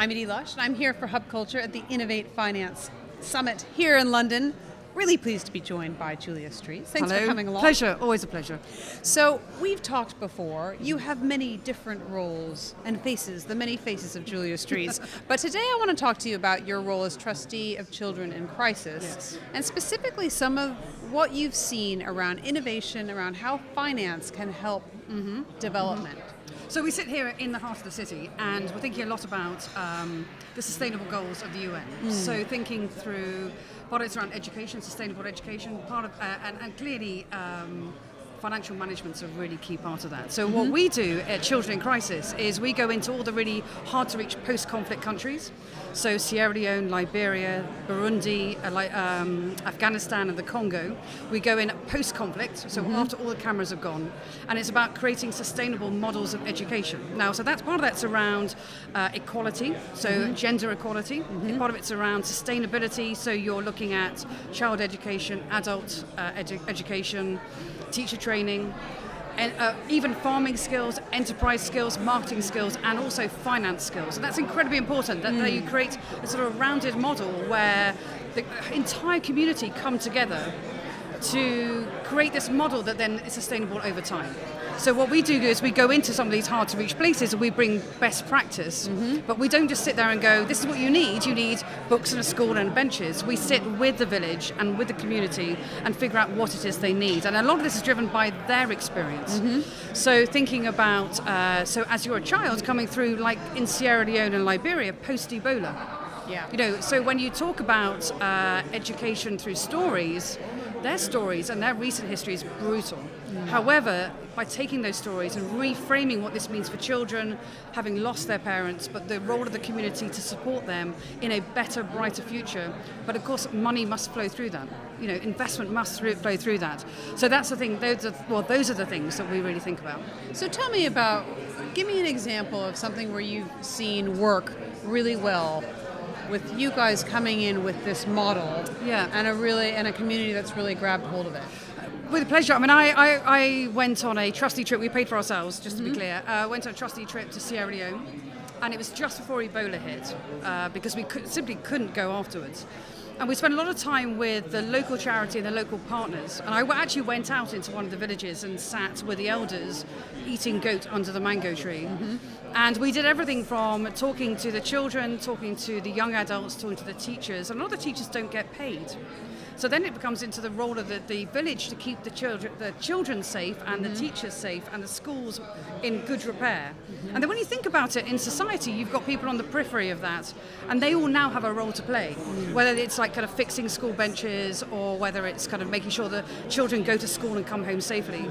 I'm Edie Lush, and I'm here for Hub Culture at the Innovate Finance Summit here in London. Really pleased to be joined by Julia Street. Thanks Hello. for coming along. Pleasure, always a pleasure. So we've talked before. You have many different roles and faces, the many faces of Julia Street. But today I want to talk to you about your role as Trustee of Children in Crisis, Yes. and specifically some of what you've seen around innovation, around how finance can help development. So we sit here in the heart of the city and we're thinking a lot about the sustainable goals of the UN. So thinking through part of it's around education, sustainable education, part of, and clearly financial management's a really key part of that. So what we do at Children in Crisis is we go into all the really hard to reach post-conflict countries. So Sierra Leone, Liberia, Burundi, Afghanistan and the Congo. We go in post-conflict, so after all the cameras have gone, and it's about creating sustainable models of education. Now, so that's part of that's around equality, so gender equality. Part of it's around sustainability, so you're looking at child education, adult education, teacher training, and even farming skills, enterprise skills, marketing skills, and also finance skills. And that's incredibly important, that you create a sort of rounded model where the entire community come together to create this model that then is sustainable over time. So what we do is we go into some of these hard to reach places and we bring best practice, but we don't just sit there and go, this is what you need books and a school and benches. We sit with the village and with the community and figure out what it is they need. And a lot of this is driven by their experience. So thinking about, so as you're a child coming through, like in Sierra Leone and Liberia, post-Ebola. Yeah. You know, so when you talk about education through stories, their stories and their recent history is brutal. However, by taking those stories and reframing what this means for children, having lost their parents, but the role of the community to support them in a better, brighter future. But of course, money must flow through that. You know, investment must flow through that. So that's the thing. Those are the things that we really think about. So tell me give me an example of something where you've seen work really well with you guys coming in with this model, and a community that's really grabbed hold of it. With pleasure. I mean, I went on a trustee trip. We paid for ourselves, just to be clear. Went on a trustee trip to Sierra Leone, and it was just before Ebola hit, because we simply couldn't go afterwards. And we spent a lot of time with the local charity and the local partners. And I actually went out into one of the villages and sat with the elders eating goat under the mango tree. And we did everything from talking to the children, talking to the young adults, talking to the teachers. And a lot of the teachers don't get paid. So then it becomes into the role of the village to keep the children safe and the teachers safe and the schools in good repair. And then when you think about it, in society, you've got people on the periphery of that, and they all now have a role to play, whether it's like kind of fixing school benches or whether it's kind of making sure the children go to school and come home safely.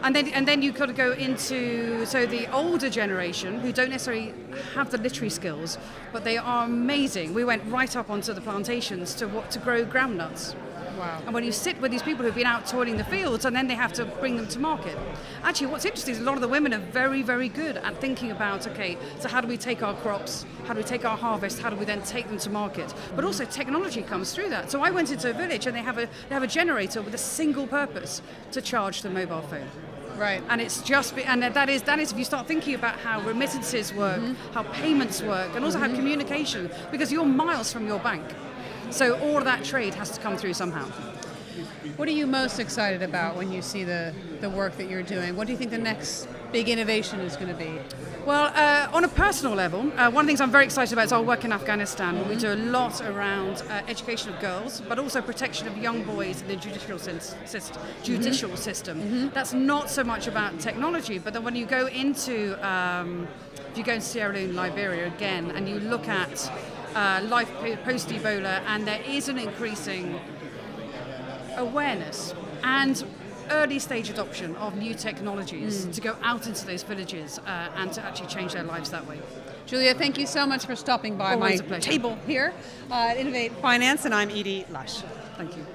And then you've got to go into the older generation who don't necessarily have the literary skills, but they are amazing. We went right up onto the plantations to grow groundnuts. Wow. And when you sit with these people who've been out toiling the fields and then they have to bring them to market. Actually, what's interesting is a lot of the women are very, very good at thinking about, okay, so how do we take our crops, how do we take our harvest, how do we then take them to market? But also technology comes through that. So I went into a village and they have a generator with a single purpose to charge the mobile phone. Right. And it's just, and that is if you start thinking about how remittances work, how payments work, and also how communication, because you're miles from your bank. So all of that trade has to come through somehow. What are you most excited about when you see the work that you're doing? What do you think the next big innovation is going to be? Well, on a personal level, one of the things I'm very excited about is our work in Afghanistan. We do a lot around education of girls, but also protection of young boys in the judicial system. That's not so much about technology, but then when you go into, if you go in Sierra Leone, Liberia again, and you look at life post-Ebola, and there is an increasing awareness and early stage adoption of new technologies to go out into those villages and to actually change their lives that way. Julia, thank you so much for stopping by Always my a pleasure. table here at Innovate Finance, and I'm Edie Lush. Thank you.